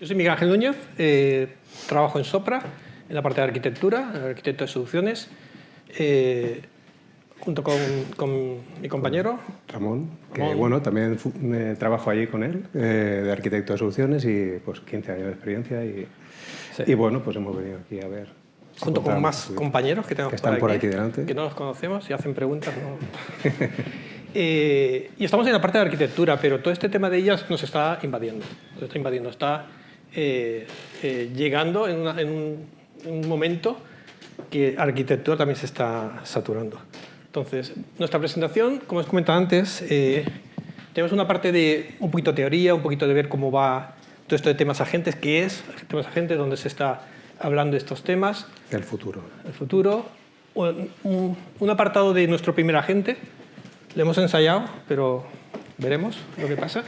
Yo soy Miguel Ángel Núñez, trabajo en Sopra, en la parte de arquitectura, arquitecto de soluciones, junto con mi compañero Ramón, que bueno, también trabajo allí con él, de arquitecto de soluciones y pues 15 años de experiencia y bueno, pues hemos venido aquí a ver. Junto con más compañeros que tenemos que están por aquí delante. Que no los conocemos y hacen preguntas. ¿No? Y estamos en la parte de arquitectura, pero todo este tema de ellas nos está invadiendo. Está llegando en un momento que arquitectura también se está saturando. Entonces, nuestra presentación, como os comentaba antes, tenemos una parte de un poquito de teoría, un poquito de ver cómo va todo esto de temas agentes, qué es temas agentes, dónde se está hablando de estos temas. El futuro. El futuro. Un apartado de nuestro primer agente. Lo hemos ensayado, pero veremos lo que pasa.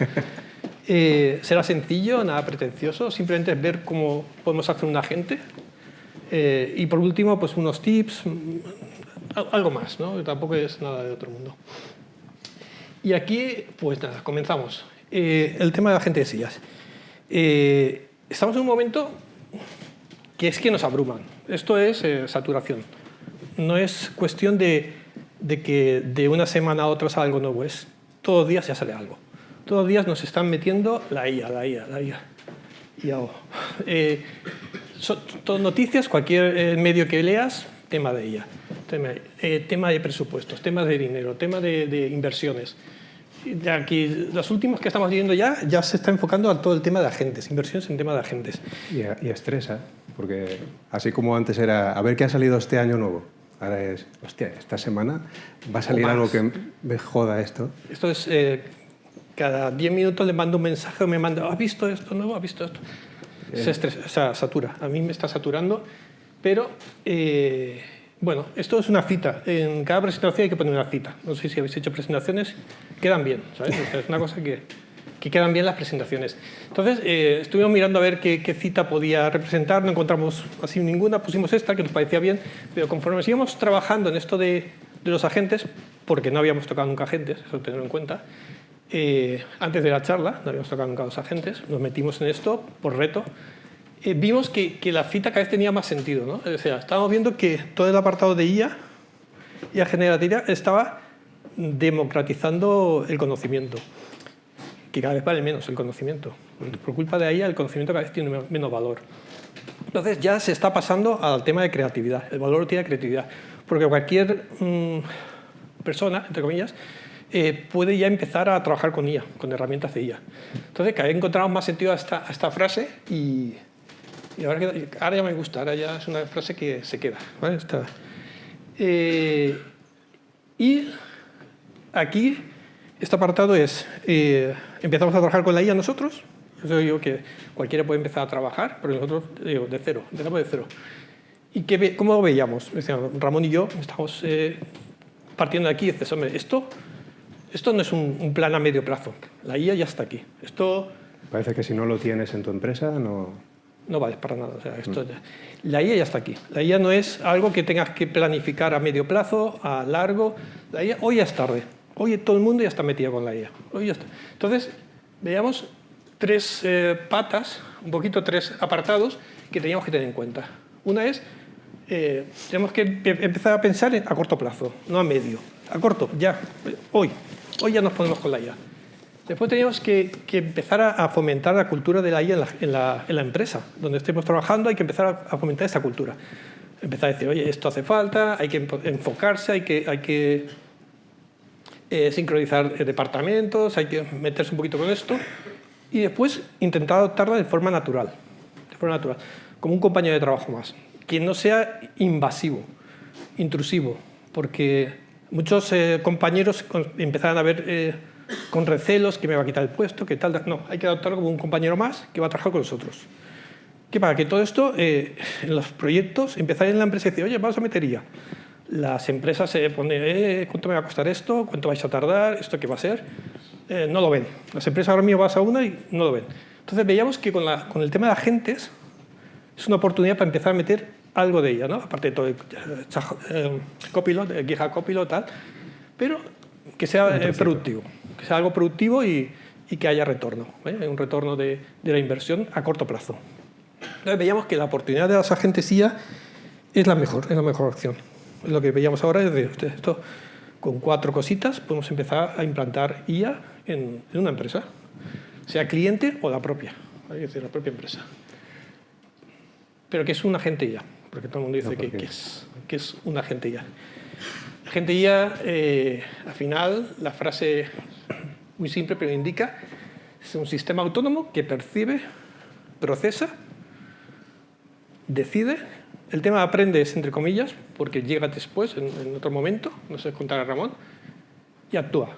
Será sencillo, nada pretencioso, simplemente ver cómo podemos hacer un agente. Y por último, pues unos tips, algo más, ¿no? Tampoco es nada de otro mundo. Y aquí, pues nada, comenzamos. El tema de agentes de sillas. Estamos en un momento que es que nos abruman. Esto es saturación. No es cuestión de que de una semana a otra salga algo nuevo, es todos los días ya sale algo. Todos los días nos están metiendo la IA. Son noticias, cualquier medio que leas, tema de IA. Tema de presupuestos, tema de dinero, tema de inversiones. De aquí, los últimos que estamos viendo ya se está enfocando a todo el tema de agentes, inversiones en tema de agentes. Y estresa, porque así como antes era a ver qué ha salido este año nuevo, ahora es, hostia, esta semana va a salir algo que me joda esto. Esto es, cada 10 minutos le mando un mensaje o me manda, ¿has visto esto nuevo? ¿Has visto esto? Se estresa, o sea, satura. A mí me está saturando, pero bueno, esto es una cita. En cada presentación hay que poner una cita. No sé si habéis hecho presentaciones, quedan bien, ¿sabes? O sea, es una cosa que quedan bien las presentaciones. Entonces, estuvimos mirando a ver qué cita podía representar, no encontramos así ninguna, pusimos esta que nos parecía bien, pero conforme seguimos trabajando en esto de los agentes, porque no habíamos tocado nunca agentes, eso tenerlo en cuenta, antes de la charla, no habíamos tocado nunca los agentes, nos metimos en esto por reto, vimos que la cita cada vez tenía más sentido, ¿no? O sea, estábamos viendo que todo el apartado de IA generativa estaba democratizando el conocimiento, que cada vez vale menos el conocimiento. Por culpa de IA el conocimiento cada vez tiene menos valor. Entonces ya se está pasando al tema de creatividad. El valor tiene creatividad, porque cualquier persona, entre comillas, puede ya empezar a trabajar con IA, con herramientas de IA. Entonces cada vez encontramos más sentido a esta frase y ahora ya me gusta, ahora ya es una frase que se queda, ¿vale? Y aquí, este apartado es, empezamos a trabajar con la IA nosotros. Yo digo que cualquiera puede empezar a trabajar, pero nosotros digo, de cero, empezamos de cero. ¿Y cómo lo veíamos? Ramón y yo estamos partiendo de aquí y dices, hombre, esto no es un plan a medio plazo. La IA ya está aquí. Esto parece que si no lo tienes en tu empresa, no vale para nada. O sea, la IA ya está aquí. La IA no es algo que tengas que planificar a medio plazo, a largo. La IA hoy ya es tarde. Hoy todo el mundo ya está metido con la IA. Hoy ya está. Entonces, veamos tres patas, un poquito tres apartados que teníamos que tener en cuenta. Una es, tenemos que empezar a pensar a corto plazo, no a medio. A corto, ya, hoy ya nos ponemos con la IA. Después teníamos que empezar a fomentar la cultura de la IA en la empresa. Donde estemos trabajando hay que empezar a fomentar esta cultura. Empezar a decir, oye, esto hace falta, hay que enfocarse, hay que sincronizar departamentos, hay que meterse un poquito con esto. Y después intentar adoptarla de forma natural, como un compañero de trabajo más. Que no sea invasivo, intrusivo, porque muchos compañeros empezaron a ver con recelos que me va a quitar el puesto, que tal. No, hay que adoptarlo como un compañero más que va a trabajar con nosotros. Que para que todo esto, en los proyectos, empezar en la empresa y decir, oye, vamos a meter IA. Las empresas se ponen, ¿cuánto me va a costar esto? ¿Cuánto vais a tardar? ¿Esto qué va a ser? No lo ven. Las empresas ahora mismo vas a una y no lo ven. Entonces veíamos que con el tema de agentes es una oportunidad para empezar a meter algo de ella, ¿no? Aparte de todo el Copilot, GitHub Copilot, tal, pero que sea productivo, que sea algo productivo y y que haya retorno, un retorno de la inversión a corto plazo. Entonces veíamos que la oportunidad de los agentes IA es la mejor opción. Lo que veíamos ahora es de esto, con 4 cositas podemos empezar a implantar IA en una empresa, sea cliente o la propia, es decir, la propia empresa. Pero ¿qué es un agente IA? Porque todo el mundo dice que es un agente IA. Agente IA, al final, la frase muy simple, pero indica, es un sistema autónomo que percibe, procesa, decide. El tema aprende es entre comillas, porque llega después, en otro momento, no sé contar a Ramón, y actúa.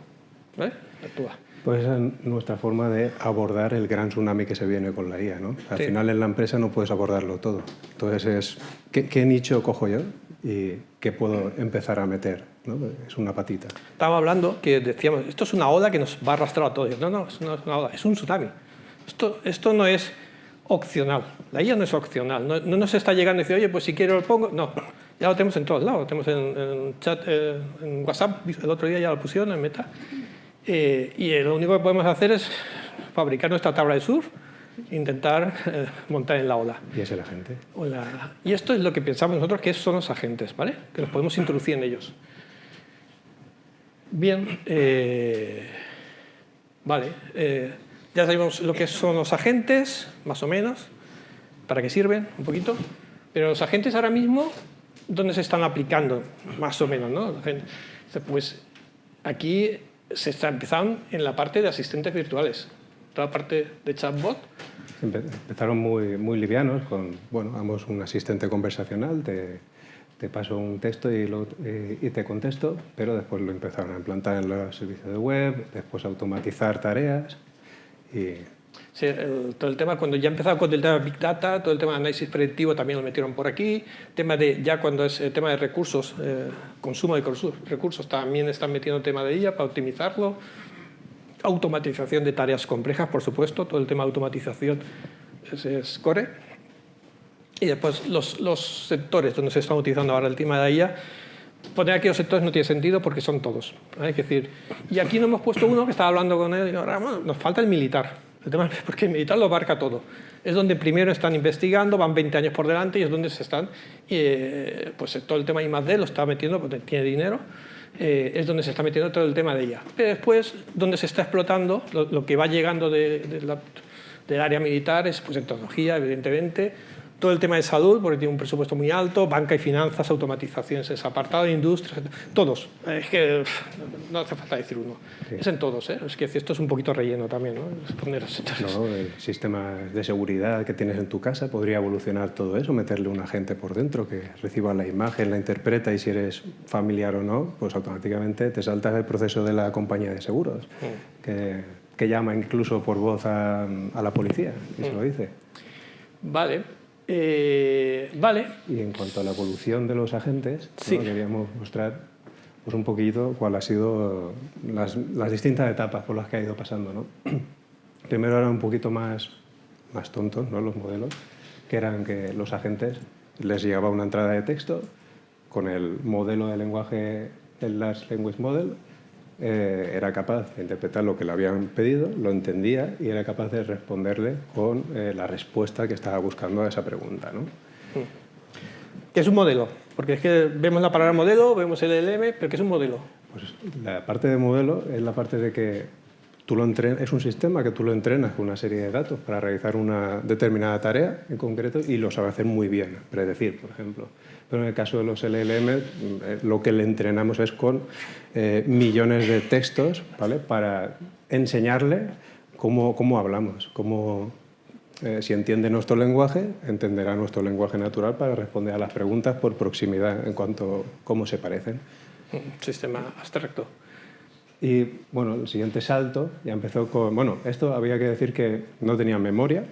¿Vale? Actúa. Pues esa es nuestra forma de abordar el gran tsunami que se viene con la IA, ¿no? Al final en la empresa no puedes abordarlo todo. Entonces es, ¿qué nicho cojo yo y qué puedo empezar a meter? ¿No? Es una patita. Estábamos hablando que decíamos, esto es una ola que nos va a arrastrar a todos. No, no es una ola, es un tsunami. Esto no es opcional. La IA no es opcional. No nos está llegando y dice, oye, pues si quiero lo pongo. No, ya lo tenemos en todos lados. Lo tenemos en chat, en WhatsApp, el otro día ya lo pusieron en Meta. Y lo único que podemos hacer es fabricar nuestra tabla de surf e intentar montar en la ola. ¿Y es el agente? Y esto es lo que pensamos nosotros que son los agentes, ¿vale? Que los podemos introducir en ellos. Bien, vale. Ya sabemos lo que son los agentes, más o menos, para qué sirven, un poquito. Pero los agentes ahora mismo, ¿dónde se están aplicando? Más o menos, ¿no? Pues aquí se está empezando en la parte de asistentes virtuales. Toda la parte de chatbot. Empezaron muy livianos con, bueno, vamos, un asistente conversacional, te paso un texto y te contesto, pero después lo empezaron a implantar en los servicios de web, después automatizar tareas y... Sí, todo el tema, cuando ya empezaba con el tema de Big Data, todo el tema de análisis predictivo también lo metieron por aquí, tema de, ya cuando es el tema de recursos, consumo de recursos, también están metiendo el tema de ella para optimizarlo, automatización de tareas complejas, por supuesto, todo el tema de automatización es core. Y después los sectores donde se están utilizando ahora el tema de IA, poner aquí los sectores no tiene sentido porque son todos. Es decir, y aquí no hemos puesto uno que estaba hablando con él y ahora bueno, nos falta el militar. El tema es porque el militar lo abarca todo. Es donde primero están investigando, van 20 años por delante y es donde se están, pues todo el tema I+D lo está metiendo porque tiene dinero, es donde se está metiendo todo el tema de IA. Pero después, donde se está explotando, lo que va llegando del área militar es pues, en tecnología, evidentemente, todo el tema de salud, porque tiene un presupuesto muy alto, banca y finanzas, automatizaciones, ese apartado de industria, todos. Es que no hace falta decir uno. Sí. Es en todos, ¿eh? Es que esto es un poquito relleno también, ¿no? No, el sistema de seguridad que tienes en tu casa podría evolucionar todo eso, meterle un agente por dentro que reciba la imagen, la interpreta y si eres familiar o no, pues automáticamente te saltas el proceso de la compañía de seguros, que llama incluso por voz a la policía y se lo dice. Vale. Vale. Y en cuanto a la evolución de los agentes, sí. ¿no? Queríamos mostrar pues, un poquito cuál ha sido las distintas etapas por las que ha ido pasando, ¿no? Primero eran un poquito más tontos, ¿no? Los modelos, que eran que los agentes les llegaba una entrada de texto con el modelo de lenguaje, el Large Language Model, era capaz de interpretar lo que le habían pedido, lo entendía y era capaz de responderle con la respuesta que estaba buscando a esa pregunta, ¿no? ¿Qué es un modelo? Porque es que vemos la palabra modelo, vemos el LLM, pero ¿qué es un modelo? Pues la parte de modelo es la parte de que tú lo entrenas, es un sistema que tú lo entrenas con una serie de datos para realizar una determinada tarea en concreto y lo sabe hacer muy bien, predecir, por ejemplo. Pero en el caso de los LLM, lo que le entrenamos es con millones de textos, ¿vale? Para enseñarle cómo hablamos, si entiende nuestro lenguaje, entenderá nuestro lenguaje natural para responder a las preguntas por proximidad en cuanto a cómo se parecen. Sistema abstracto. Y bueno, el siguiente salto ya empezó con... Bueno, esto había que decir que no tenía memoria,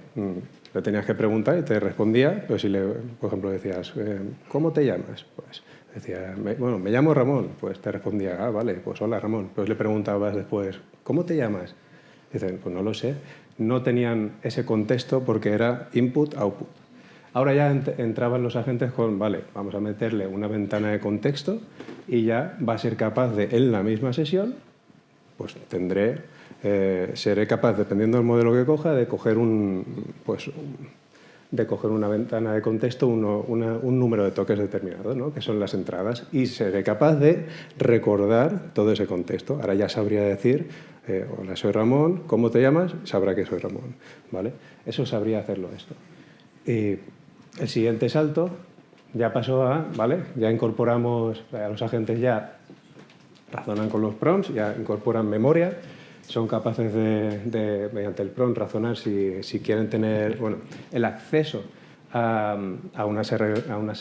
le tenías que preguntar y te respondía, pero si le, por ejemplo, decías, ¿cómo te llamas? Pues decía, bueno, me llamo Ramón, pues te respondía, ah, vale, pues hola Ramón. Pues le preguntabas después, ¿cómo te llamas? Dicen, pues no lo sé. No tenían ese contexto porque era input-output. Ahora ya entraban los agentes con, vale, vamos a meterle una ventana de contexto y ya va a ser capaz de, en la misma sesión, pues tendré seré capaz, dependiendo del modelo que coja, de coger una ventana de contexto, un número de toques determinado, ¿no? Que son las entradas, y seré capaz de recordar todo ese contexto. Ahora ya sabría decir, hola, soy Ramón, ¿cómo te llamas? Sabrá que soy Ramón, ¿vale? Eso sabría hacerlo esto. Y el siguiente salto ya pasó ¿vale? Ya incorporamos, a los agentes ya razonan con los prompts, ya incorporan memoria, son capaces de mediante el prompt, razonar si quieren tener el acceso a unas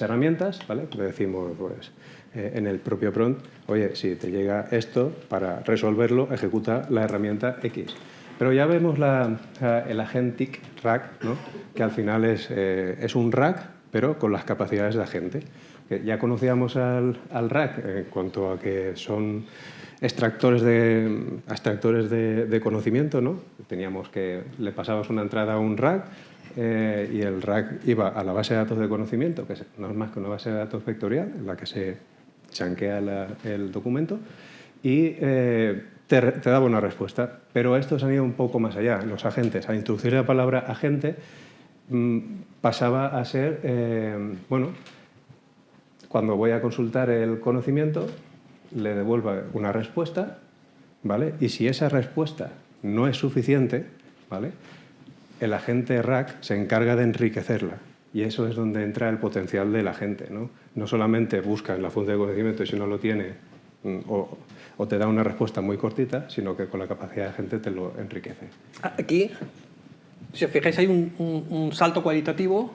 herramientas, ¿vale? Le decimos pues, en el propio prompt, oye, si te llega esto, para resolverlo, ejecuta la herramienta X. Pero ya vemos el agentic RAG, ¿no? Que al final es un RAG, pero con las capacidades de agente. Ya conocíamos al RAG en cuanto a que son extractores de conocimiento, ¿no? Teníamos que le pasabas una entrada a un RAG y el RAG iba a la base de datos de conocimiento, que no es más que una base de datos vectorial en la que se chanquea el documento y te daba una respuesta. Pero estos han ido un poco más allá. Los agentes, al introducir la palabra agente, pasaba a ser, cuando voy a consultar el conocimiento, le devuelvo una respuesta, ¿vale? Y si esa respuesta no es suficiente, ¿vale? El agente RAG se encarga de enriquecerla. Y eso es donde entra el potencial del agente, ¿no? No solamente busca en la fuente de conocimiento y si no lo tiene o te da una respuesta muy cortita, sino que con la capacidad de agente te lo enriquece. Aquí, si os fijáis, hay un salto cualitativo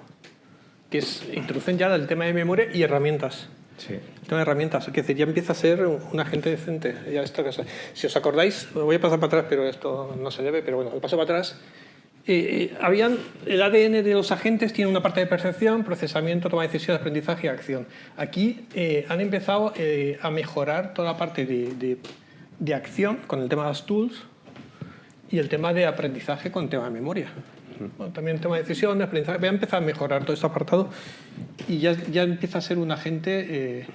que introducen ya el tema de memoria y herramientas. Sí. El tema de herramientas, que ya empieza a ser un agente decente. Ya esto, si os acordáis, voy a pasar para atrás, pero esto no se debe, pero bueno, paso para atrás. El ADN de los agentes tiene una parte de percepción, procesamiento, toma de decisiones, aprendizaje y acción. Aquí han empezado a mejorar toda la parte de acción con el tema de las tools y el tema de aprendizaje con el tema de memoria. Bueno, también el tema de decisiones, aprendizaje. Voy a empezar a mejorar todo este apartado y ya empieza a ser un agente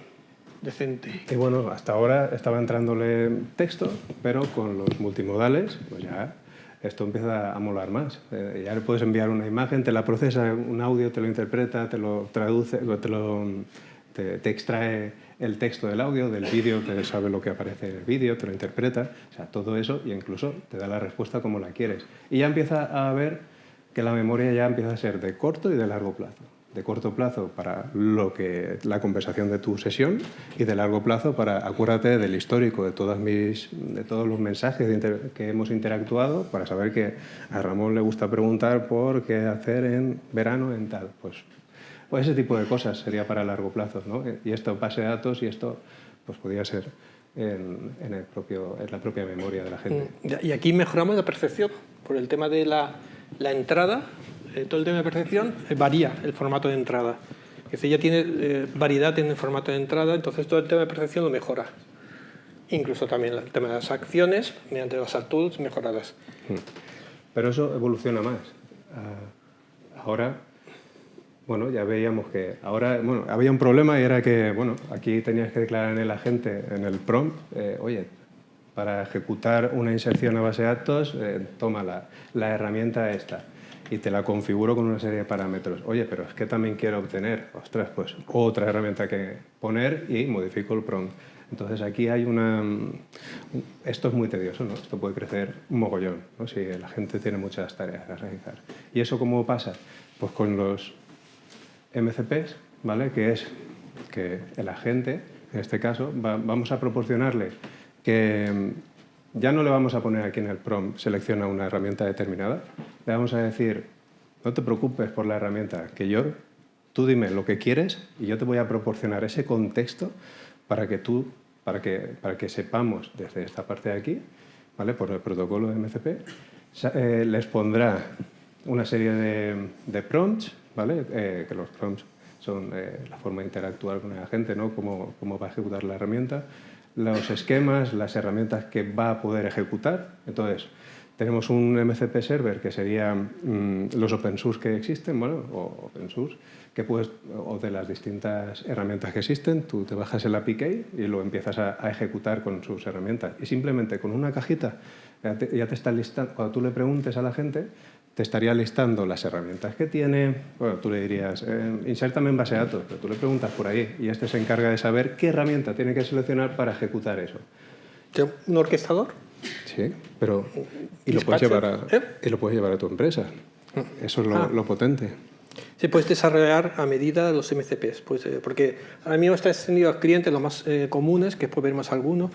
decente. Y bueno, hasta ahora estaba entrándole texto, pero con los multimodales, pues ya esto empieza a molar más. Ya le puedes enviar una imagen, te la procesa, un audio, te lo interpreta, te lo traduce, te extrae el texto del audio, del vídeo, te sabe lo que aparece en el vídeo, te lo interpreta, o sea, todo eso, y incluso te da la respuesta como la quieres. Y ya empieza a ver que la memoria ya empieza a ser de corto y de largo plazo. De corto plazo para la conversación de tu sesión y de largo plazo para, acuérdate del histórico de todos los mensajes que hemos interactuado para saber que a Ramón le gusta preguntar por qué hacer en verano en tal. Pues ese tipo de cosas sería para largo plazo, ¿no? Y esto, base de datos, y esto pues podría ser en la propia memoria de la gente. Y aquí mejoramos la percepción por el tema de la entrada. Todo el tema de percepción varía el formato de entrada. Es decir, ya tiene variedad en el formato de entrada, entonces todo el tema de percepción lo mejora. Incluso también el tema de las acciones, mediante las tools mejoradas. Pero eso evoluciona más. Ahora, ya veíamos que ahora, había un problema y era que, aquí tenías que declarar en el agente, en el prompt, oye, para ejecutar una inserción a base de datos, toma la herramienta esta. Y te la configuro con una serie de parámetros. Oye, pero es que también quiero obtener, pues otra herramienta que poner y modifico el prompt. Entonces aquí hay esto es muy tedioso, ¿no? Esto puede crecer un mogollón, ¿no? Si la gente tiene muchas tareas que realizar. ¿Y eso cómo pasa? Pues con los MCPs, ¿vale? Que es que el agente, en este caso, vamos a proporcionarle que ya no le vamos a poner aquí en el prompt, selecciona una herramienta determinada. Le vamos a decir, no te preocupes por la herramienta, tú dime lo que quieres y yo te voy a proporcionar ese contexto para que sepamos desde esta parte de aquí, ¿vale? Por el protocolo de MCP, les pondrá una serie de prompts, ¿vale? Que los prompts son la forma de interactuar con el agente, ¿no? Cómo va a ejecutar la herramienta, los esquemas, las herramientas que va a poder ejecutar. Entonces, tenemos un MCP server que serían los open source que existen, o open source, o de las distintas herramientas que existen. Tú te bajas el API key y lo empiezas a ejecutar con sus herramientas. Y simplemente con una cajita Ya te está listando, cuando tú le preguntes a la gente, te estaría listando las herramientas que tiene. Bueno, tú le dirías, insértame en base de datos, pero tú le preguntas por ahí y este se encarga de saber qué herramienta tiene que seleccionar para ejecutar eso. ¿Un orquestador? Sí, pero y lo puedes llevar a tu empresa. Eso es lo potente. Sí, puedes desarrollar a medida los MCPs, pues, porque ahora mismo está extendido a clientes los más comunes, que después veremos algunos,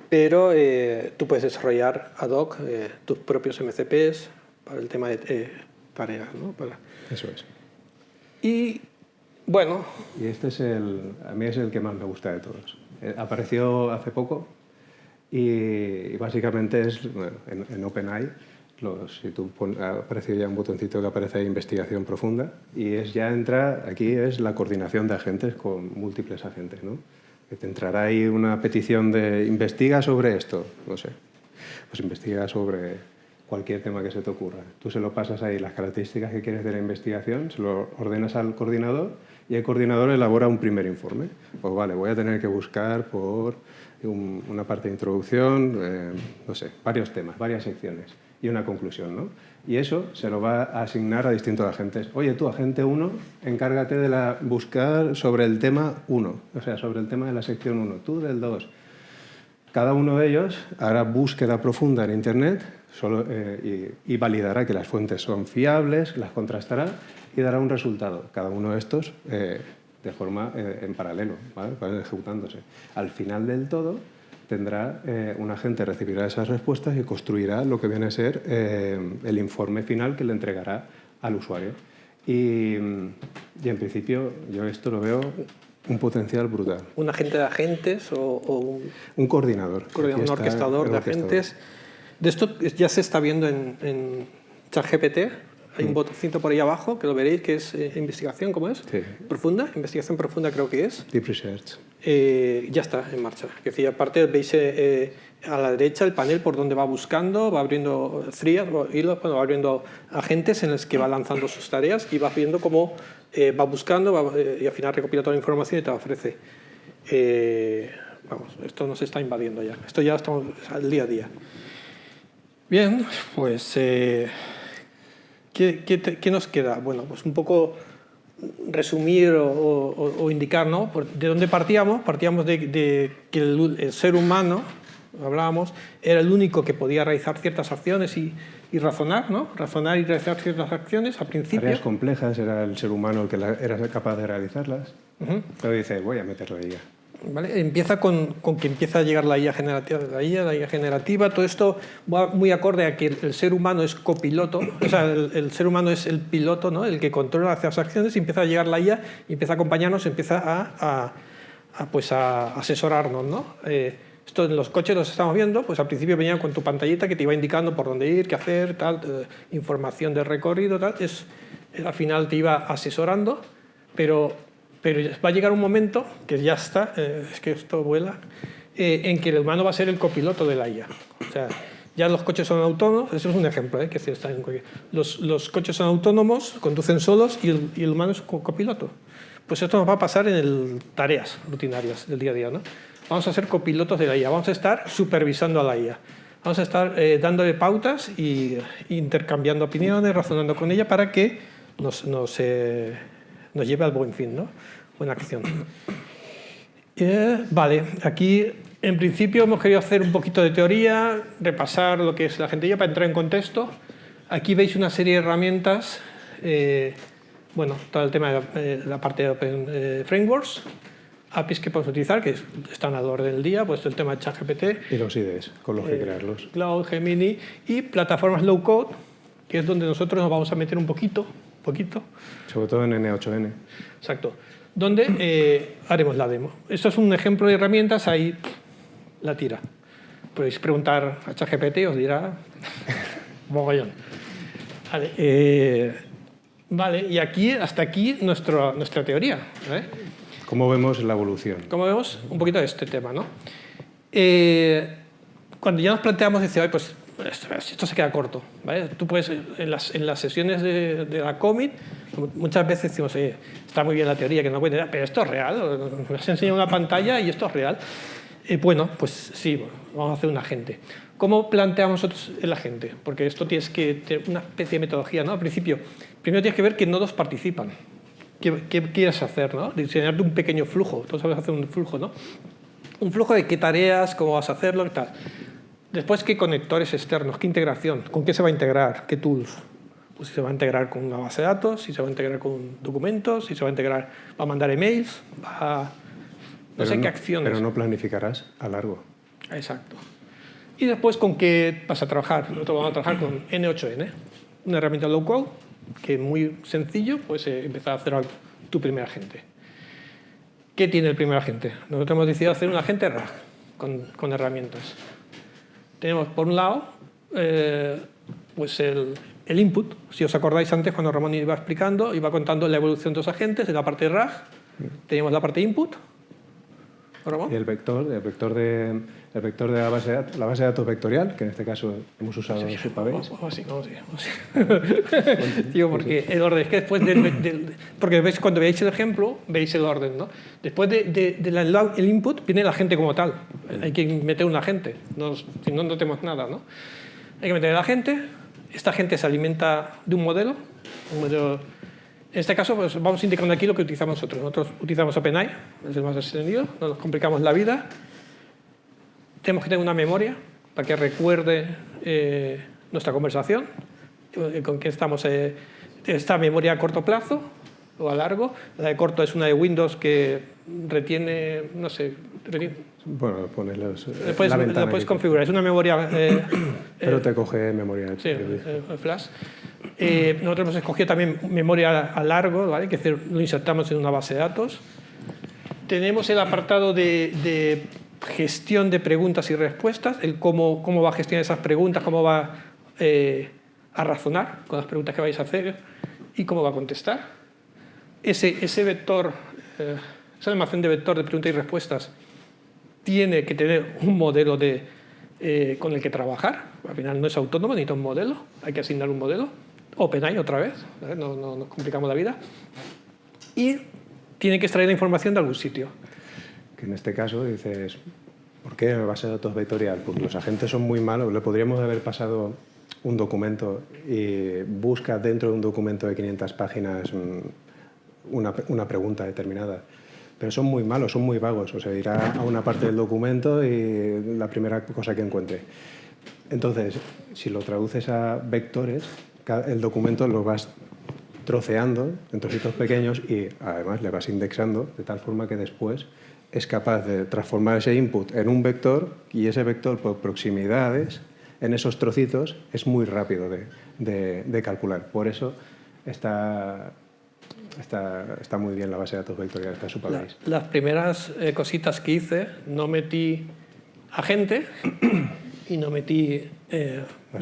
pero tú puedes desarrollar ad hoc tus propios MCPs para el tema de tareas, ¿no? Eso es. Y bueno... Y este a mí es el que más me gusta de todos. Apareció hace poco y básicamente es en OpenAI. Si tú aparece ya un botoncito que aparece ahí, investigación profunda, y aquí es la coordinación de agentes con múltiples agentes, ¿no? Que te entrará ahí una petición de investiga sobre esto, no sé, pues investiga sobre cualquier tema que se te ocurra. Tú se lo pasas ahí las características que quieres de la investigación, se lo ordenas al coordinador y el coordinador elabora un primer informe. Pues vale, voy a tener que buscar por una parte de introducción, no sé, varios temas, varias secciones y una conclusión, ¿no? Y eso se lo va a asignar a distintos agentes. Oye, tú, agente 1, encárgate de buscar sobre el tema 1, o sea, sobre el tema de la sección 1, tú del 2. Cada uno de ellos hará búsqueda profunda en Internet y validará que las fuentes son fiables, las contrastará y dará un resultado. Cada uno de estos de forma en paralelo, ¿vale? Van ejecutándose. Al final del todo, tendrá un agente recibirá esas respuestas y construirá lo que viene a ser el informe final que le entregará al usuario. Y en principio yo esto lo veo un potencial brutal. ¿Un agente de agentes o un coordinador? Un orquestador de agentes. De esto ya se está viendo en ChatGPT. Hay un botoncito por ahí abajo que lo veréis, que es investigación, ¿cómo es? Sí. Profunda, investigación profunda creo que es. Deep Research. Ya está en marcha. Es decir, aparte veis a la derecha el panel por donde va buscando, va abriendo va abriendo agentes en los que va lanzando sus tareas y va viendo cómo va buscando y al final recopila toda la información y te la ofrece. Vamos, esto nos está invadiendo ya. Esto ya estamos al día a día. Bien, pues ¿qué nos queda? Bueno, pues un poco resumir o indicar, ¿no? ¿De dónde partíamos? Partíamos de que el ser humano, hablábamos, era el único que podía realizar ciertas acciones y razonar, ¿no? Razonar y realizar ciertas acciones al principio. Tareas complejas, era el ser humano el que era capaz de realizarlas. Pero dice, voy a meterlo ahí ya. ¿Vale? Empieza con que empieza a llegar la IA generativa, todo esto va muy acorde a que el ser humano es copiloto, o sea, el ser humano es el piloto, ¿no? El que controla las acciones, y empieza a llegar la IA y empieza a acompañarnos, empieza a asesorarnos, ¿no? Esto en los coches los estamos viendo, pues al principio venían con tu pantallita que te iba indicando por dónde ir, qué hacer, tal, información de recorrido, tal, al final te iba asesorando, pero va a llegar un momento, que ya está, es que esto vuela, en que el humano va a ser el copiloto de la IA. O sea, ya los coches son autónomos, eso es un ejemplo, que los coches son autónomos, conducen solos y el humano es copiloto. Pues esto nos va a pasar en tareas rutinarias del día a día, ¿no? Vamos a ser copilotos de la IA, vamos a estar supervisando a la IA. Vamos a estar dándole pautas y intercambiando opiniones, razonando con ella para que nos lleve al buen fin, ¿no? Buena acción. Vale, aquí en principio hemos querido hacer un poquito de teoría, repasar lo que es la agentilla para entrar en contexto. Aquí veis una serie de herramientas, bueno, todo el tema de la parte de Open Frameworks, APIs que podemos utilizar, que están al orden del día, pues el tema de ChatGPT. Y los IDEs, con los que crearlos. Cloud, Gemini y plataformas low-code, que es donde nosotros nos vamos a meter un poquito. Sobre todo en N8N. Exacto. Donde haremos la demo. Esto es un ejemplo de herramientas, ahí la tira. Podéis preguntar a ChatGPT, os dirá mogollón. Vale, y hasta aquí nuestra teoría. ¿Vale? ¿Cómo vemos la evolución? Como vemos, un poquito de este tema, ¿no? Cuando ya nos planteamos, dice, pues esto se queda corto, ¿vale? Tú puedes, en las sesiones de la Commit, muchas veces decimos, está muy bien la teoría, que no puede, pero esto es real, me has enseñado una pantalla y esto es real. Bueno, pues sí, vamos a hacer un agente. ¿Cómo planteamos nosotros el agente? Porque esto tienes que tener una especie de metodología, ¿no? Al principio, primero tienes que ver qué nodos participan. ¿Qué quieres hacer, ¿no? Diseñarte un pequeño flujo. Tú sabes hacer un flujo, ¿no? Un flujo de qué tareas, cómo vas a hacerlo y tal. Después, qué conectores externos, qué integración, con qué se va a integrar, qué tools. Pues si se va a integrar con una base de datos, si se va a integrar con documentos, si se va a integrar, va a mandar emails, va a... No sé qué acciones. Pero no planificarás a largo. Exacto. Y después, ¿con qué vas a trabajar? Nosotros vamos a trabajar con N8N, una herramienta low-code que es muy sencillo, pues empezar a hacer tu primer agente. ¿Qué tiene el primer agente? Nosotros hemos decidido hacer un agente RAG con herramientas. Tenemos, por un lado, pues el input. Si os acordáis antes, cuando Ramón iba explicando, iba contando la evolución de los agentes. En la parte de RAG teníamos la parte input. Y el vector de la base de datos vectorial, que en este caso hemos usado Supabase. Vamos así. Digo, porque el orden es que después porque veis, cuando veáis el ejemplo, veis el orden, ¿no? Después del input viene el agente como tal. Hay que meter un agente, si no, no tenemos nada, ¿no? Hay que meter el agente. Este agente se alimenta de un modelo. En este caso, pues vamos indicando aquí lo que utilizamos nosotros. Nosotros utilizamos OpenAI, es el más extendido, no nos complicamos la vida. Tenemos que tener una memoria para que recuerde nuestra conversación, con qué estamos. Esta memoria a corto plazo o a largo. La de corto es una de Windows que retiene, no sé. Bueno, pones la lo puedes configurar. Es una memoria. Pero te coge memoria. Sí, flash. Nosotros hemos escogido también memoria a largo, ¿vale? Que lo insertamos en una base de datos. Tenemos el apartado de gestión de preguntas y respuestas, el cómo va a gestionar esas preguntas, cómo va a razonar con las preguntas que vais a hacer y cómo va a contestar. Ese vector, esa almacén de vector de preguntas y respuestas tiene que tener un modelo con el que trabajar. Al final no es autónomo, necesita un modelo, hay que asignar un modelo. OpenAI otra vez, ¿vale? No nos complicamos la vida. Y tiene que extraer la información de algún sitio. Que en este caso dices, ¿por qué base de datos vectorial? Porque los agentes son muy malos. Le podríamos haber pasado un documento y busca dentro de un documento de 500 páginas una pregunta determinada. Pero son muy malos, son muy vagos. O sea, irá a una parte del documento y la primera cosa que encuentre. Entonces, si lo traduces a vectores, el documento lo vas troceando en trocitos pequeños y además le vas indexando de tal forma que después es capaz de transformar ese input en un vector y ese vector por proximidades en esos trocitos es muy rápido de calcular. Por eso está muy bien la base de datos vectorial, está Supabase. Las primeras cositas que hice, no metí agente y no metí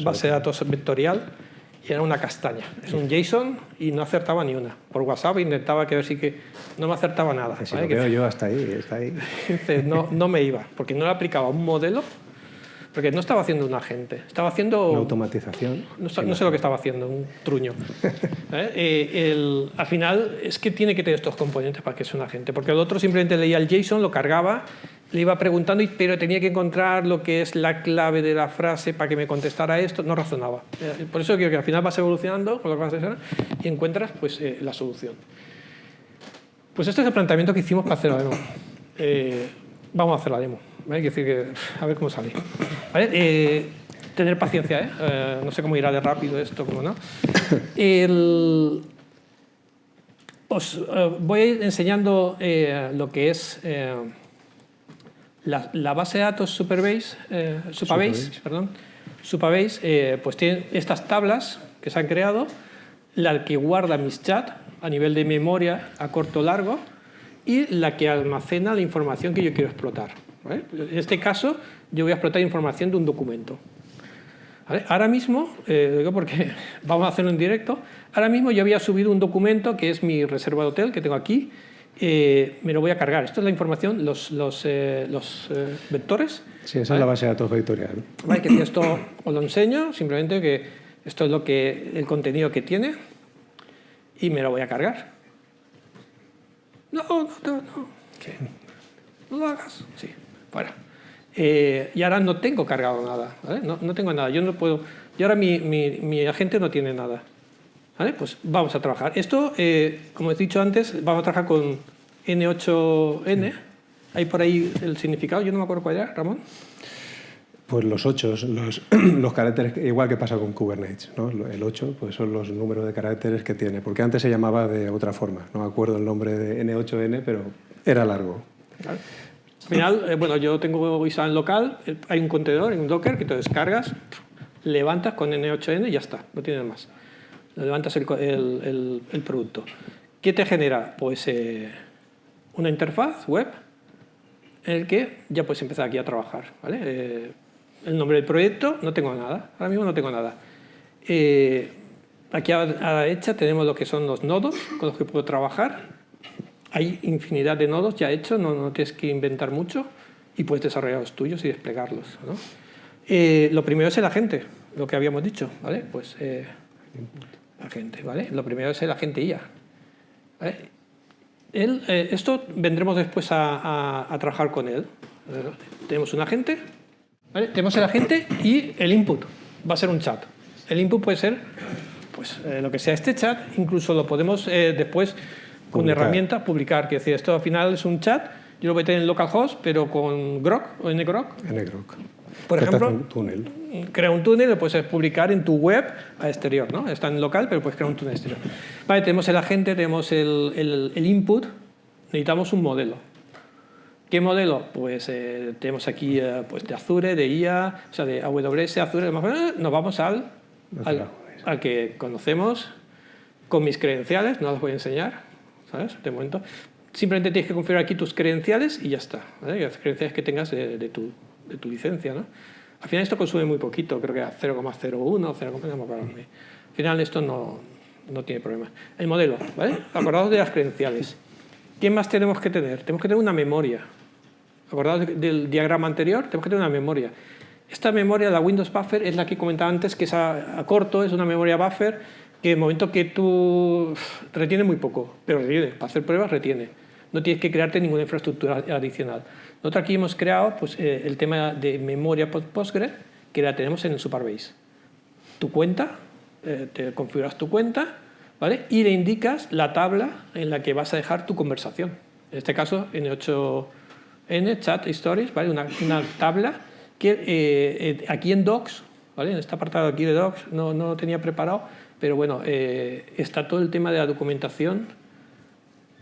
base de datos vectorial y era una castaña. Es un JSON y no acertaba ni una. Por WhatsApp intentaba que ver si que no me acertaba nada. Si ¿vale? Lo veo yo hasta ahí, está ahí. No me iba, porque no le aplicaba un modelo, porque no estaba haciendo un agente, estaba haciendo... Una automatización. No sé lo que estaba haciendo, un truño. Al final es que tiene que tener estos componentes para que sea un agente, porque el otro simplemente leía el JSON, lo cargaba, le iba preguntando, pero tenía que encontrar lo que es la clave de la frase para que me contestara esto, no razonaba. Por eso creo que al final vas evolucionando con lo que vas a hacer y encuentras pues, la solución. Pues este es el planteamiento que hicimos para hacer la demo. Vamos a hacer la demo. Hay que decir que a ver cómo sale. ¿Vale? Tener paciencia, ¿eh? No sé cómo irá de rápido esto, cómo no. Os voy a ir enseñando lo que es la base de datos Supabase, pues tiene estas tablas que se han creado, la que guarda mis chats a nivel de memoria a corto o largo y la que almacena la información que yo quiero explotar. ¿Vale? En este caso, yo voy a explotar información de un documento. ¿Vale? Ahora mismo, digo porque vamos a hacerlo en directo, ahora mismo yo había subido un documento que es mi reserva de hotel que tengo aquí, me lo voy a cargar. Esto es la información, los vectores. Sí, esa es la base de datos vectorial. ¿Vale? Que si esto os lo enseño, simplemente que esto es el contenido que tiene y me lo voy a cargar. No. ¿Qué? No lo hagas. Sí, fuera. Y ahora no tengo cargado nada, ¿vale? No tengo nada, yo no puedo... Y ahora mi agente no tiene nada. ¿Vale? Pues vamos a trabajar. Esto, como he dicho antes, vamos a trabajar con N8N. Hay por ahí el significado, yo no me acuerdo cuál era, Ramón. Pues los 8, los caracteres, igual que pasa con Kubernetes, ¿no? El 8 pues son los números de caracteres que tiene, porque antes se llamaba de otra forma. No me acuerdo el nombre de N8N, pero era largo. ¿Vale? Al final, bueno, yo tengo instalado en local, hay un contenedor, un Docker que te descargas, levantas con N8N y ya está, no tienes más. Levantas el producto. ¿Qué te genera? Pues una interfaz web en el que ya puedes empezar aquí a trabajar, ¿vale? El nombre del proyecto, no tengo nada, ahora mismo no tengo nada. Aquí a la derecha tenemos lo que son los nodos con los que puedo trabajar. Hay infinidad de nodos ya hechos, no tienes que inventar mucho y puedes desarrollar los tuyos y desplegarlos, ¿no? Lo primero es el agente, lo que habíamos dicho, ¿vale? Pues agente, ¿vale? Lo primero es el agente IA, ¿vale? Esto vendremos después a trabajar con él. Tenemos un agente, ¿vale? Tenemos el agente y el input va a ser un chat. El input puede ser pues, lo que sea este chat, incluso lo podemos después con una herramienta publicar. Quiere decir, esto al final es un chat, yo lo voy a tener en localhost, pero con Grok o ngrok. Por ejemplo, crea un túnel, lo puedes publicar en tu web a exterior, ¿no? Está en local, pero puedes crear un túnel exterior. Vale, tenemos el agente, tenemos el input, necesitamos un modelo. ¿Qué modelo? Pues tenemos aquí pues de Azure, de IA, o sea, de AWS, Azure, nos vamos al que conocemos con mis credenciales, no los voy a enseñar, ¿sabes? De momento. Simplemente tienes que configurar aquí tus credenciales y ya está, ¿vale? Las credenciales que tengas de tu licencia, ¿no? Al final esto consume muy poquito, creo que a 0,01, 0,0. Al final esto no tiene problema. El modelo, ¿vale? Acordaos de las credenciales. ¿Qué más tenemos que tener? Tenemos que tener una memoria. Acordaos del diagrama anterior, tenemos que tener una memoria. Esta memoria, la Windows Buffer, es la que comentaba antes, que es a corto, es una memoria buffer que en el momento que tú retiene muy poco, pero retiene, para hacer pruebas retiene. No tienes que crearte ninguna infraestructura adicional. Nosotros aquí hemos creado pues, el tema de memoria Postgre, que la tenemos en el Supabase. Tu cuenta, te configuras tu cuenta, ¿vale? Y le indicas la tabla en la que vas a dejar tu conversación. En este caso, N8N, Chat Stories, ¿vale? Una tabla que aquí en Docs, ¿vale? En este apartado aquí de Docs no lo tenía preparado, pero bueno, está todo el tema de la documentación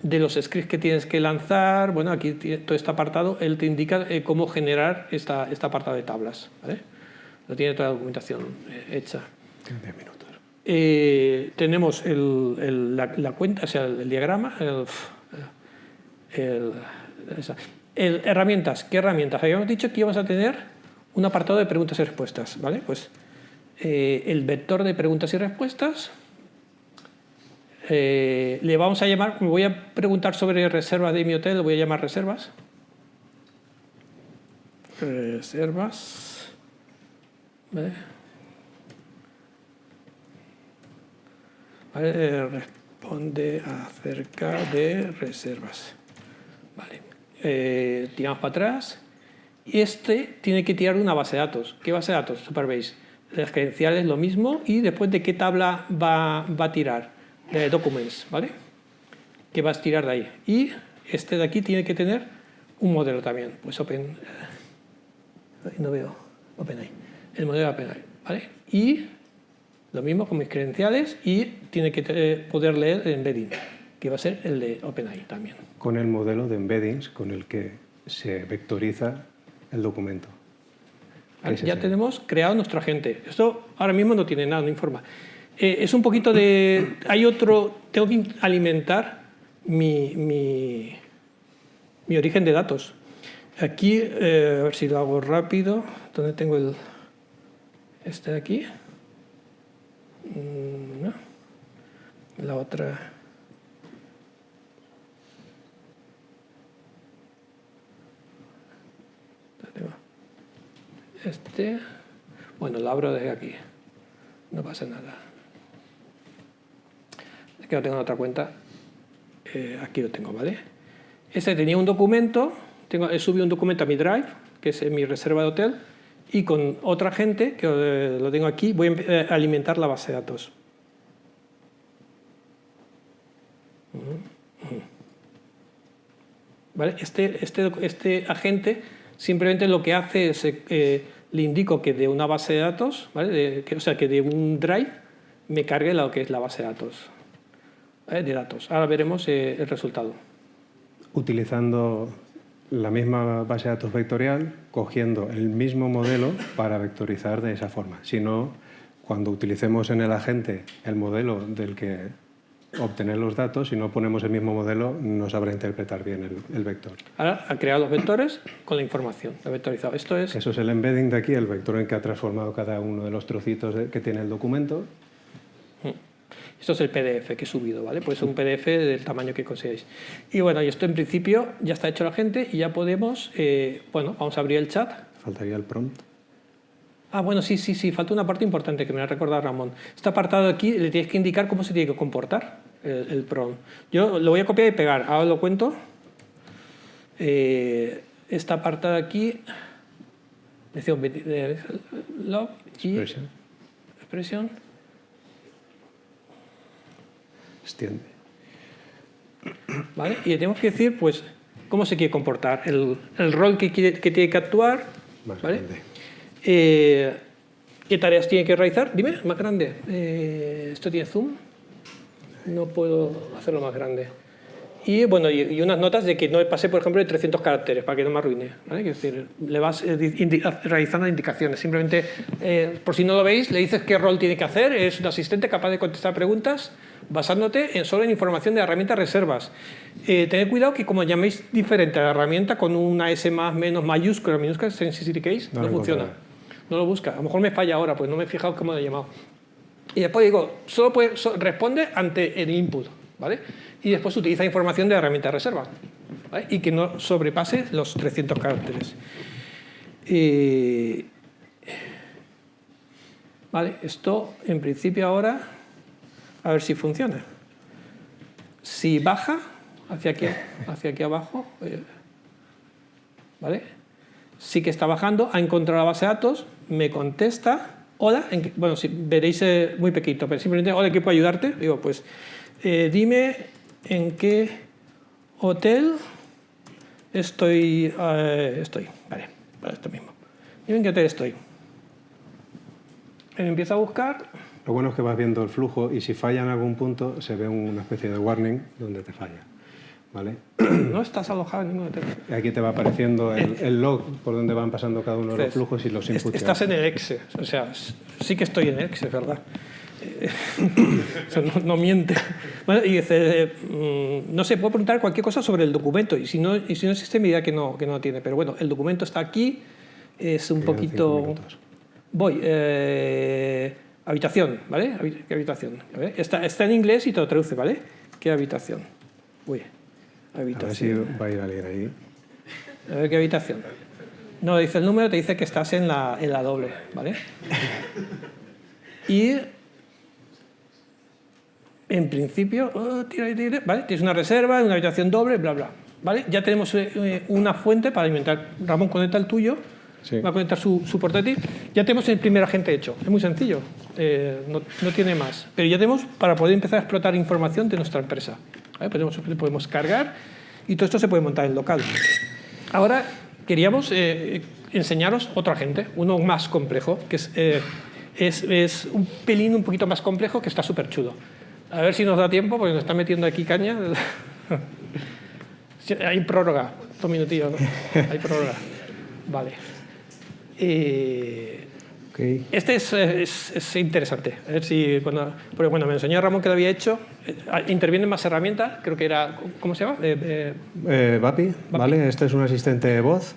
de los scripts que tienes que lanzar. Bueno, aquí todo este apartado, él te indica cómo generar este apartado de tablas, ¿vale? Lo tiene toda la documentación hecha. 10 minutos. Tenemos la cuenta, o sea, el diagrama, herramientas. ¿Qué herramientas? Habíamos dicho que íbamos a tener un apartado de preguntas y respuestas, ¿vale? Pues el vector de preguntas y respuestas. Le vamos a llamar, me voy a preguntar sobre reservas de mi hotel, lo voy a llamar reservas. Reservas. ¿Vale? Vale, responde acerca de reservas. Vale. Tiramos para atrás. Y tiene que tirar una base de datos. ¿Qué base de datos? Supabase. Las credenciales lo mismo. Y después de qué tabla va a tirar. De documents, ¿vale? Que vas a tirar de ahí. Y este de aquí tiene que tener un modelo también. Pues no veo. OpenAI. El modelo de OpenAI, ¿vale? Y lo mismo con mis credenciales y tiene que poder leer el embedding, que va a ser el de OpenAI también. Con el modelo de embeddings con el que se vectoriza el documento. Vale, ya tenemos creado nuestro agente. Esto ahora mismo no tiene nada, no informa. Es un poquito de... Tengo que alimentar mi origen de datos. Aquí, a ver si lo hago rápido. ¿Dónde tengo este de aquí? No. La otra... Bueno, lo abro desde aquí. No pasa nada. Es que no tengo otra cuenta. Aquí lo tengo, ¿vale? Tenía un documento. He subido un documento a mi Drive, que es mi reserva de hotel, y con otra agente, que lo tengo aquí, voy a alimentar la base de datos. ¿Vale? Este agente simplemente lo que hace es, le indico que de una base de datos, ¿vale? O sea, que de un drive me cargue lo que es la base de datos. ¿Vale? De datos. Ahora veremos el resultado. Utilizando la misma base de datos vectorial, cogiendo el mismo modelo para vectorizar de esa forma. Si no, cuando utilicemos en el agente el modelo del que obtener los datos, si no ponemos el mismo modelo, no sabrá interpretar bien el vector. Ahora ha creado los vectores con la información, lo ha vectorizado. Eso es el embedding de aquí, el vector en que ha transformado cada uno de los trocitos que tiene el documento. Esto es el PDF que he subido, ¿vale? Pues es un PDF del tamaño que consideréis. Y bueno, y esto en principio ya está hecho la gente y ya podemos, bueno, vamos a abrir el chat. Faltaría el prompt. Ah, bueno, sí, falta una parte importante que me ha recordado Ramón. Este apartado de aquí le tienes que indicar cómo se tiene que comportar el prompt. Yo lo voy a copiar y pegar, ahora lo cuento. Esta parte de aquí, log y expresión. Extiende. ¿Vale? Y le tenemos que decir, pues, cómo se quiere comportar, el rol que tiene que actuar, ¿vale? ¿Qué tareas tiene que realizar? Dime, más grande. ¿Esto tiene zoom? No puedo hacerlo más grande. Y bueno, y unas notas de que no pase, por ejemplo, de 300 caracteres, para que no me arruine, ¿vale? Es decir, le vas realizando indicaciones. Simplemente, por si no lo veis, le dices qué rol tiene que hacer. Es un asistente capaz de contestar preguntas basándote solo en información de la herramienta reservas. Tened cuidado que como llaméis diferente a la herramienta con una S más, menos, mayúscula, minúscula, sensitivity case, no funciona. No lo busca. A lo mejor me falla ahora, pues no me he fijado cómo lo he llamado. Y después digo, solo responde ante el input, ¿vale? Y después utiliza información de la herramienta de reserva, ¿vale? Y que no sobrepase los 300 caracteres. Vale, esto en principio ahora, a ver si funciona. Si baja hacia aquí abajo, ¿vale? Sí que está bajando, ha encontrado la base de datos, me contesta, hola, bueno, sí, veréis muy pequeñito, pero simplemente, hola, ¿qué puedo ayudarte? Digo, pues, dime en qué hotel estoy, vale, para esto mismo. Dime en qué hotel estoy. Empiezo a buscar. Lo bueno es que vas viendo el flujo y si falla en algún punto se ve una especie de warning donde te falla, ¿vale? No estás alojado en ningún hotel. Aquí te va apareciendo el log por donde van pasando cada uno de los flujos y los inputs. Estás en el exe, o sea, sí que estoy en el exe, ¿verdad? O sea, no miente. Bueno, y dice, no sé, puedo preguntar cualquier cosa sobre el documento y si no existe me dirá que no tiene, pero bueno, el documento está aquí, es un poquito... Voy, habitación, ¿vale? ¿Qué habitación? Está en inglés y te lo traduce, ¿vale? ¿Qué habitación? Uy, habitación. A ver si va a ir alguien ahí. A ver qué habitación. No, dice el número, te dice que estás en la doble, ¿vale? Y en principio, ¿vale? Tienes una reserva, una habitación doble, bla, bla. ¿Vale? Ya tenemos una fuente para alimentar. Ramón, conecta el tuyo. Sí. Va a conectar su portátil. Ya tenemos el primer agente hecho. Es muy sencillo. No tiene más. Pero ya tenemos para poder empezar a explotar información de nuestra empresa. ¿Vale? Podemos cargar y todo esto se puede montar en local. Ahora queríamos enseñaros otro agente, uno más complejo, que es un pelín un poquito más complejo, que está súper chulo. A ver si nos da tiempo, porque nos está metiendo aquí caña. Hay prórroga. 2 minutillos, ¿no? Hay prórroga. Vale. Okay. Este es interesante. A ver si porque bueno, me enseñó Ramón que lo había hecho. Intervienen más herramientas. Creo que era... ¿Cómo se llama? Vapi, ¿vale? Este es un asistente de voz.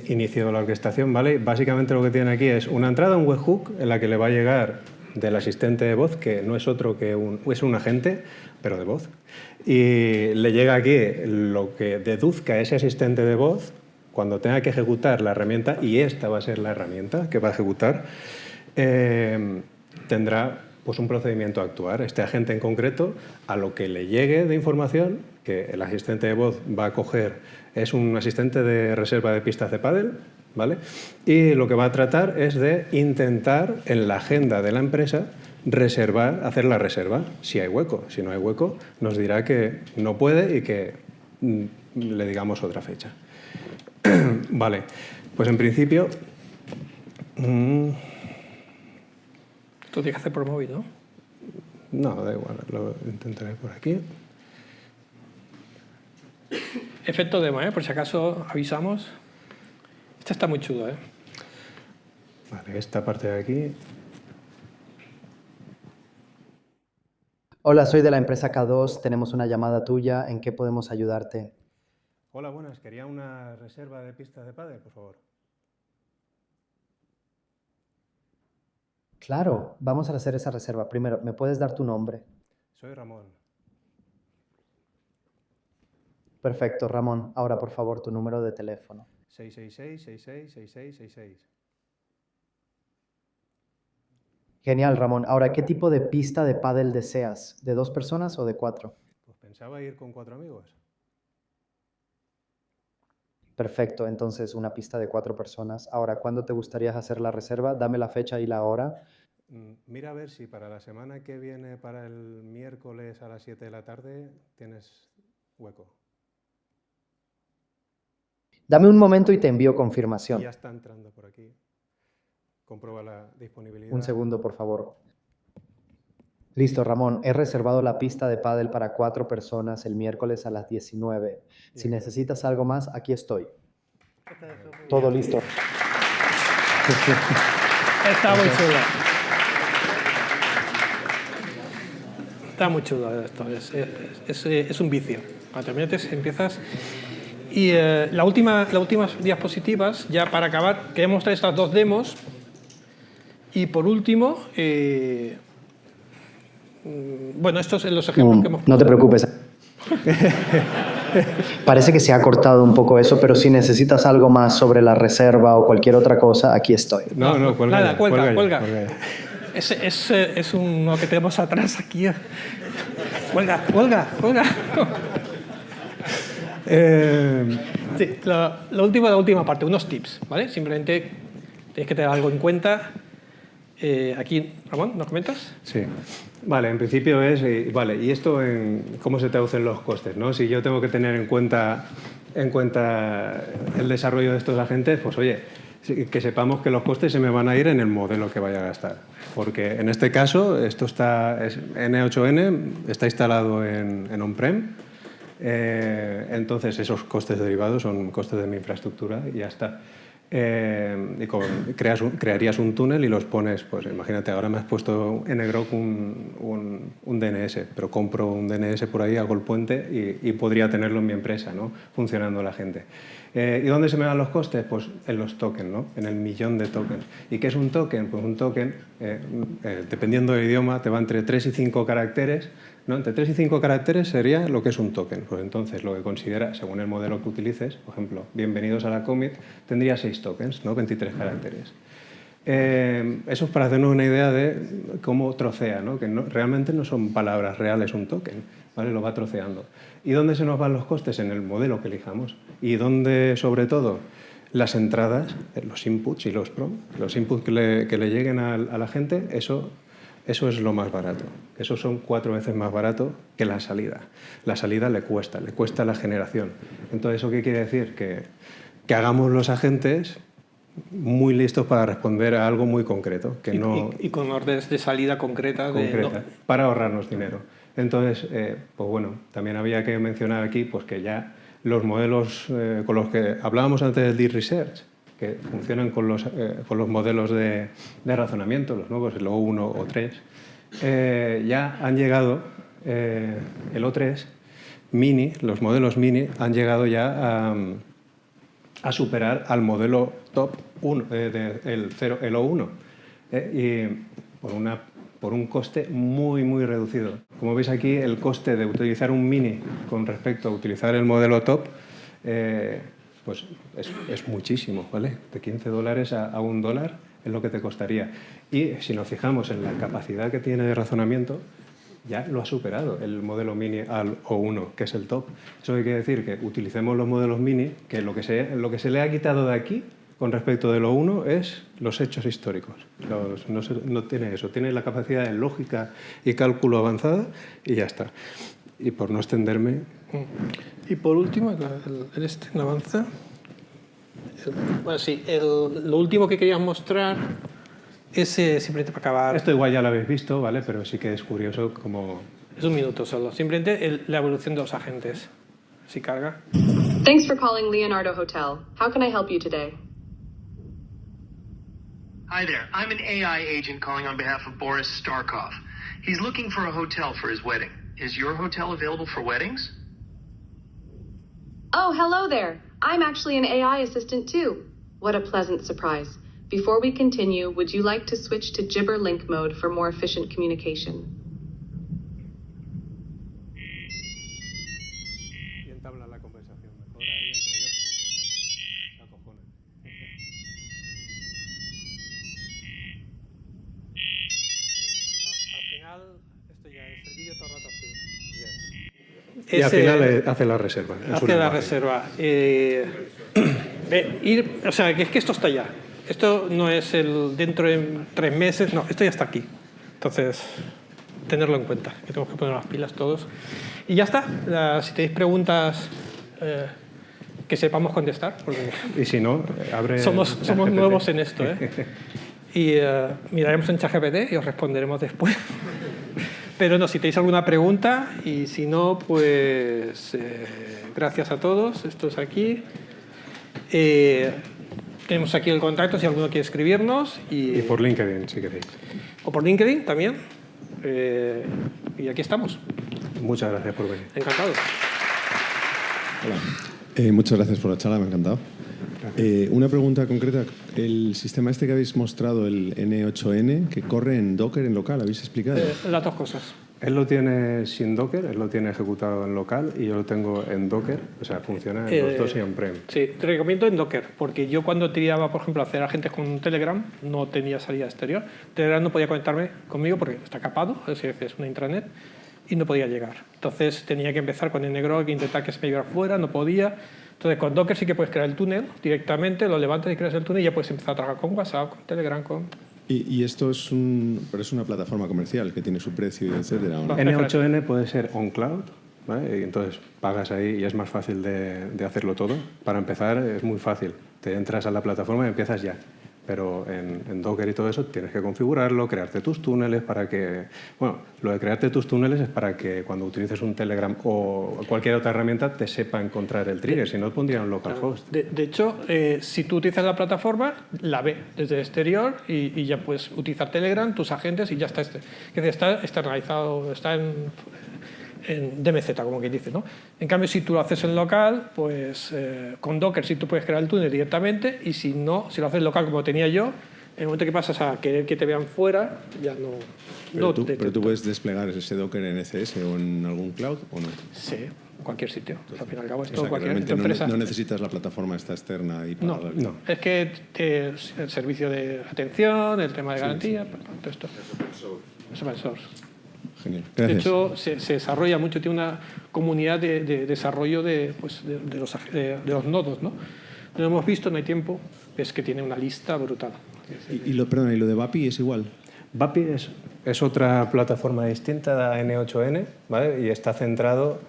Inicio de la orquestación, ¿vale? Básicamente lo que tiene aquí es una entrada, un webhook en la que le va a llegar del asistente de voz, que no es otro que es un agente, pero de voz. Y le llega aquí lo que deduzca ese asistente de voz cuando tenga que ejecutar la herramienta, y esta va a ser la herramienta que va a ejecutar, tendrá pues, un procedimiento a actuar. Este agente en concreto, a lo que le llegue de información, que el asistente de voz va a coger, es un asistente de reserva de pistas de pádel, ¿vale? Y lo que va a tratar es de intentar en la agenda de la empresa hacer la reserva, si hay hueco. Si no hay hueco, nos dirá que no puede y que le digamos otra fecha. Vale, pues en principio... Esto tiene que hacer por móvil, ¿no? No, da igual, lo intentaré por aquí. Efecto demo, por si acaso avisamos. Este está muy chulo, ¿eh? Vale, esta parte de aquí. Hola, soy de la empresa K2. Tenemos una llamada tuya. ¿En qué podemos ayudarte? Hola, buenas. Quería una reserva de pistas de pádel, por favor. Claro, vamos a hacer esa reserva. Primero, ¿me puedes dar tu nombre? Soy Ramón. Perfecto, Ramón. Ahora, por favor, tu número de teléfono. 666-666666. Genial, Ramón. Ahora, ¿qué tipo de pista de pádel deseas? ¿De 2 personas o de 4? Pues pensaba ir con 4 amigos. Perfecto, entonces una pista de 4 personas. Ahora, ¿cuándo te gustaría hacer la reserva? Dame la fecha y la hora. Mira a ver si para la semana que viene, para el miércoles a las 7 de la tarde, tienes hueco. Dame un momento y te envío confirmación. Ya está entrando por aquí. Comprueba la disponibilidad. Un segundo, por favor. Listo, Ramón. He reservado la pista de pádel para 4 personas el miércoles a las 19. Si necesitas algo más, aquí estoy. Todo listo. Está muy chulo. Está muy chulo esto. Es un vicio. Cuando te metes, empiezas... Y las últimas diapositivas, ya para acabar, quería mostrar estas 2 demos. Y por último, bueno, estos son los ejemplos que hemos... No te preocupes. Parece que se ha cortado un poco eso, pero si necesitas algo más sobre la reserva o cualquier otra cosa, aquí estoy. No, cuelga. Nada, ya, cuelga. ya. Es uno que tenemos atrás aquí. Cuelga. Sí, la última parte, unos tips, ¿vale? Simplemente tienes que tener algo en cuenta. Aquí, Ramón, ¿nos comentas? Sí. Vale, en principio es... Vale, ¿y esto cómo se traducen los costes, no? Si yo tengo que tener en cuenta el desarrollo de estos agentes, pues oye, que sepamos que los costes se me van a ir en el modelo que vaya a gastar. Porque en este caso, N8N está instalado en on-prem. Entonces, esos costes derivados son costes de mi infraestructura y ya está. Crearías un túnel y los pones, pues imagínate, ahora me has puesto en Grok un DNS, pero compro un DNS por ahí, hago el puente y podría tenerlo en mi empresa, ¿no? Funcionando la gente. ¿Y dónde se me van los costes? Pues en los tokens, ¿no? En el millón de tokens. ¿Y qué es un token? Pues un token, dependiendo del idioma, te va entre 3 y 5 caracteres, ¿no? Entre 3 y 5 caracteres sería lo que es un token. Pues entonces, lo que considera, según el modelo que utilices, por ejemplo, bienvenidos a la commit, tendría 6 tokens, ¿no? 23 caracteres. Eso es para hacernos una idea de cómo trocea, ¿no? Que realmente no son palabras reales un token, ¿vale? Lo va troceando. ¿Y dónde se nos van los costes? En el modelo que elijamos. ¿Y dónde, sobre todo? Las entradas, los inputs y los prompts. Los inputs que le lleguen a la gente, eso es lo más barato. Eso son 4 veces más barato que la salida. La salida le cuesta la generación. Entonces, ¿eso qué quiere decir? Que hagamos los agentes muy listos para responder a algo muy concreto. Y con órdenes de salida concreta. Para ahorrarnos dinero. Entonces, pues bueno, también había que mencionar aquí pues que ya los modelos con los que hablábamos antes del Deep Research, que funcionan con los modelos de razonamiento, los nuevos, el O1 o 3, ya han llegado, el O3 mini, los modelos mini han llegado ya a superar al modelo top 1, el O1, y por un coste muy, muy reducido. Como veis aquí, el coste de utilizar un mini con respecto a utilizar el modelo top, pues es muchísimo, ¿vale? De $15 a $1 es lo que te costaría. Y si nos fijamos en la capacidad que tiene de razonamiento, ya lo ha superado el modelo Mini al O1, que es el top. Eso quiere decir que utilicemos los modelos Mini, que lo que se le ha quitado de aquí con respecto del O1 es los hechos históricos. No tiene eso, tiene la capacidad de lógica y cálculo avanzada y ya está. Y por no extenderme... Y por último, el no avanza. Bueno, sí, lo último que quería mostrar es simplemente para acabar. Esto igual ya lo habéis visto, ¿vale? Pero sí que es curioso como... Es un minuto solo. Simplemente la evolución de los agentes. Si carga. Thanks for calling Leonardo Hotel. How can I help you today? Hi there. I'm an AI agent calling on behalf of Boris Starkov. He's looking for a hotel for his wedding. Is your hotel available for weddings? Oh, hello there. I'm actually an AI assistant too. What a pleasant surprise. Before we continue, would you like to switch to Gibber link mode for more efficient communication? Y entabla la conversación mejor ahí entre ellos. La cojones. Al final, esto ya es el vídeo todo el rato así. Y al final hace la reserva. Hace la reserva. O sea, que es que esto está ya. Esto no es el dentro de 3 meses, no, esto ya está aquí. Entonces, tenerlo en cuenta, que tenemos que poner las pilas todos. Y ya está. Si tenéis preguntas que sepamos contestar. Porque y si no, abre... Somos nuevos en esto, ¿eh? Y miraremos en ChatGPT y os responderemos después. Pero no, si tenéis alguna pregunta, y si no, pues gracias a todos. Esto es aquí. Tenemos aquí el contacto si alguno quiere escribirnos. Y por LinkedIn, si queréis. O por LinkedIn también. Y aquí estamos. Muchas gracias por venir. Encantado. Hola. Muchas gracias por la charla, me ha encantado. Una pregunta concreta. El sistema este que habéis mostrado, el N8N, que corre en Docker en local, ¿habéis explicado? Las dos cosas. Él lo tiene sin Docker, él lo tiene ejecutado en local y yo lo tengo en Docker, o sea, funciona en los dos y on-prem. Sí, te recomiendo en Docker, porque yo cuando tiraba, por ejemplo, a hacer agentes con Telegram, no tenía salida exterior. Telegram no podía conectarme conmigo porque está capado, es decir, es una intranet, y no podía llegar. Entonces tenía que empezar con ngrok, intentar que se me llegara fuera, no podía. Entonces con Docker sí que puedes crear el túnel directamente, lo levantas y creas el túnel y ya puedes empezar a trabajar con WhatsApp, con Telegram, con... Y esto es pero es una plataforma comercial que tiene su precio, etcétera, ¿o no? N8N puede ser on cloud, ¿vale? Y entonces pagas ahí y es más fácil de hacerlo todo. Para empezar es muy fácil. Te entras a la plataforma y empiezas ya. Pero en Docker y todo eso tienes que configurarlo, crearte tus túneles para que... Bueno, lo de crearte tus túneles es para que cuando utilices un Telegram o cualquier otra herramienta te sepa encontrar el trigger, si no pondría un localhost. De hecho, si tú utilizas la plataforma, la ve desde el exterior y ya puedes utilizar Telegram, tus agentes y ya está. Está externalizado, está en DMZ, como quien dice, ¿no? En cambio, si tú lo haces en local, pues con Docker sí tú puedes crear el túnel directamente y si no, si lo haces local como tenía yo, en el momento que pasas a querer que te vean fuera, ya no... Pero tú puedes desplegar ese Docker en ECS o en algún cloud o no. Sí, en cualquier sitio. Al fin y al cabo, esto O sea, que cualquier realmente empresa... no necesitas la plataforma esta externa y para No, es que el servicio de atención, el tema de garantía, todo esto. Es open source. Genial. De Gracias. hecho, se desarrolla mucho, tiene una comunidad de desarrollo de los nodos, ¿no? Lo hemos visto, no hay tiempo, es que tiene una lista brutal. ¿Y lo de VAPI es igual? VAPI es otra plataforma distinta a N8N, ¿vale? Y está centrado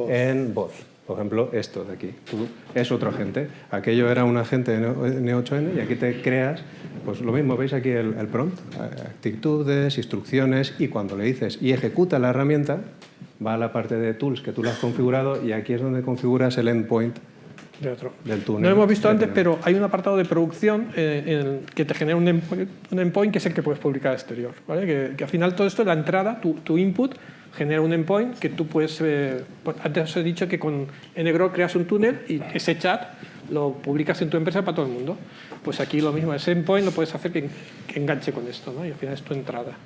en voz. Por ejemplo, esto de aquí. Tú es otro agente. Aquello era un agente de N8N y aquí te creas, pues lo mismo, veis aquí el prompt, actitudes, instrucciones, y cuando le dices y ejecuta la herramienta, va a la parte de tools que tú le has configurado y aquí es donde configuras el endpoint del túnel. No lo hemos visto antes, pero hay un apartado de producción que te genera un endpoint que es el que puedes publicar al exterior, ¿vale? Que al final todo esto, la entrada, tu input, genera un endpoint que tú puedes... antes os he dicho que con ngrok creas un túnel y ese chat lo publicas en tu empresa para todo el mundo. Pues aquí lo mismo, ese endpoint lo puedes hacer que enganche con esto, ¿no? Y al final es tu entrada.